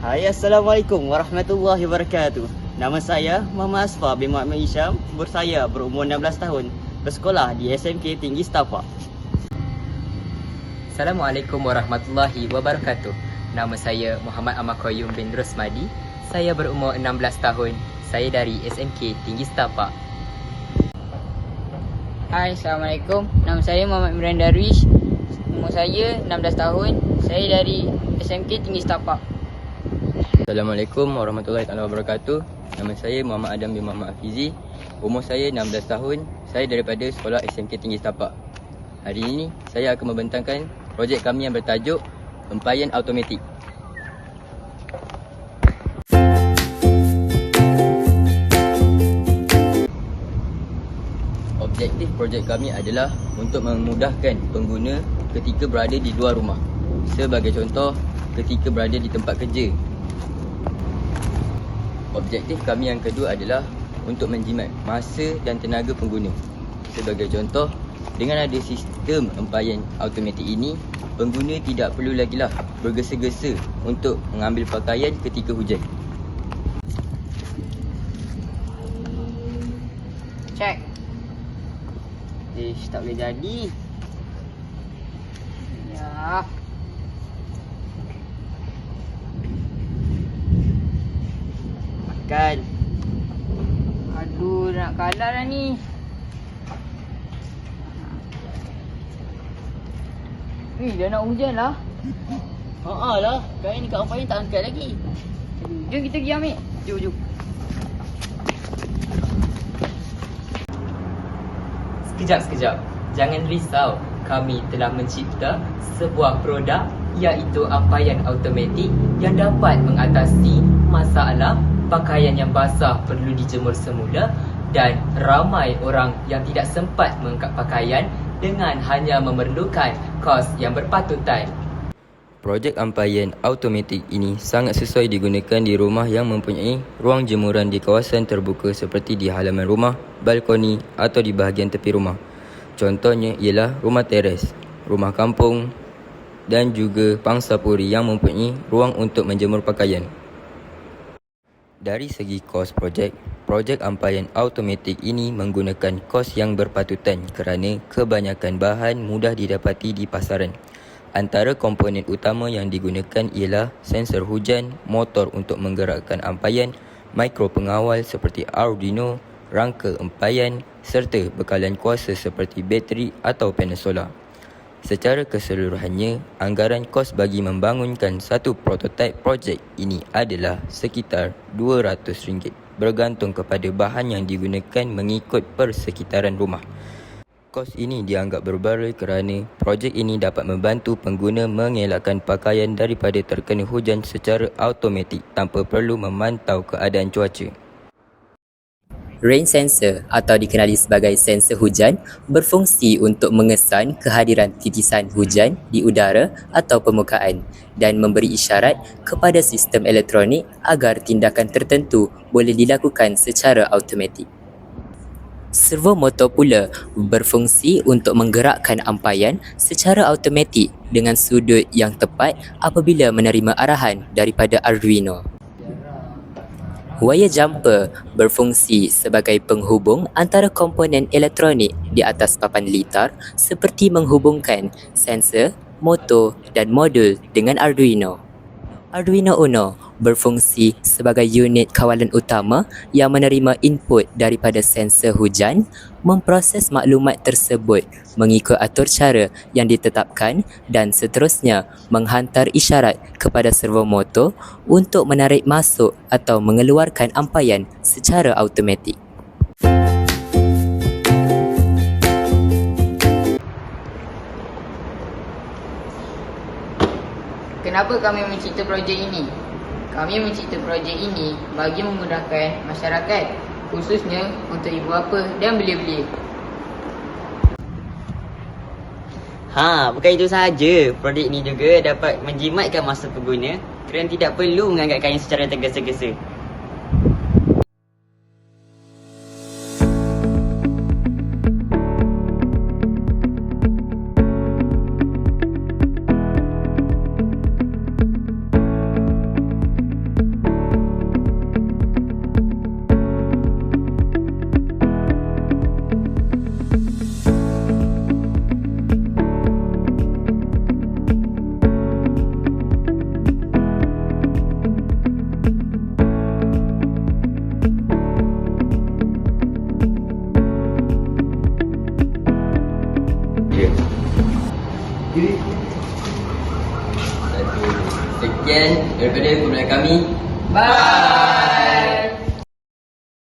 Hai, Assalamualaikum warahmatullahi wabarakatuh. Nama saya Muhammad Asfar bin Muhammad Isham. Saya berumur 16 tahun. Bersekolah di SMK Tinggi Setapak. Assalamualaikum warahmatullahi wabarakatuh. Nama saya Muhammad Ahmad Qayyum bin Rosmadi. Saya berumur 16 tahun. Saya dari SMK Tinggi Setapak. Hai, Assalamualaikum. Nama saya Muhammad Imran Darwish. Umur saya 16 tahun. Saya dari SMK Tinggi Setapak. Assalamualaikum warahmatullahi wabarakatuh. Nama saya Muhammad Adam bin Muhammad Hafizi. Umur saya 16 tahun. Saya daripada sekolah SMK Tinggi Setapak. Hari ini saya akan membentangkan projek kami yang bertajuk Empayan Automatik. Objektif projek kami adalah untuk memudahkan pengguna ketika berada di luar rumah. Sebagai contoh, ketika berada di tempat kerja. Objektif kami yang kedua adalah untuk menjimat masa dan tenaga pengguna. Sebagai contoh, dengan ada sistem empayan automatik ini, pengguna tidak perlu lagilah bergesa-gesa untuk mengambil pakaian ketika hujan. Check. Tak boleh jadi. Ya. Makan. Aduh, nak kalah dah ni. Dah nak hujan lah. Lah, kain dekat empayan tak angkat lagi. Jom kita pergi ambil. Jom. Sekejap. Jangan risau. Kami telah mencipta sebuah produk iaitu empayan automatik yang dapat mengatasi masalah pakaian yang basah perlu dijemur semula dan ramai orang yang tidak sempat mengangkat pakaian dengan hanya memerlukan kos yang berpatutan. Projek empayan automatik ini sangat sesuai digunakan di rumah yang mempunyai ruang jemuran di kawasan terbuka seperti di halaman rumah, balkoni atau di bahagian tepi rumah. Contohnya ialah rumah teres, rumah kampung dan juga pangsapuri yang mempunyai ruang untuk menjemur pakaian. Dari segi kos projek empayan automatik ini menggunakan kos yang berpatutan kerana kebanyakan bahan mudah didapati di pasaran. Antara komponen utama yang digunakan ialah sensor hujan, motor untuk menggerakkan empayan, mikro pengawal seperti Arduino, rangka empayan serta bekalan kuasa seperti bateri atau panel solar. Secara keseluruhannya, anggaran kos bagi membangunkan satu prototipe projek ini adalah sekitar RM200 bergantung kepada bahan yang digunakan mengikut persekitaran rumah. Kos ini dianggap berbaloi kerana projek ini dapat membantu pengguna mengelakkan pakaian daripada terkena hujan secara automatik tanpa perlu memantau keadaan cuaca. Rain sensor atau dikenali sebagai sensor hujan berfungsi untuk mengesan kehadiran titisan hujan di udara atau permukaan dan memberi isyarat kepada sistem elektronik agar tindakan tertentu boleh dilakukan secara automatik. Servo motor pula berfungsi untuk menggerakkan empayan secara automatik dengan sudut yang tepat apabila menerima arahan daripada Arduino. Wire jumper berfungsi sebagai penghubung antara komponen elektronik di atas papan litar seperti menghubungkan sensor, motor dan modul dengan Arduino. Arduino Uno berfungsi sebagai unit kawalan utama yang menerima input daripada sensor hujan, memproses maklumat tersebut mengikut atur cara yang ditetapkan dan seterusnya menghantar isyarat kepada servo motor untuk menarik masuk atau mengeluarkan empayan secara automatik. Kenapa kami mencipta projek ini? Kami mencipta projek ini bagi memudahkan masyarakat, khususnya untuk ibu bapa dan belia-belia. Bukan itu sahaja. Projek ini juga dapat menjimatkan masa pengguna kerana tidak perlu mengangkat kain secara tergesa-gesa. dia. Sekian daripada kumpulan kami. Bye.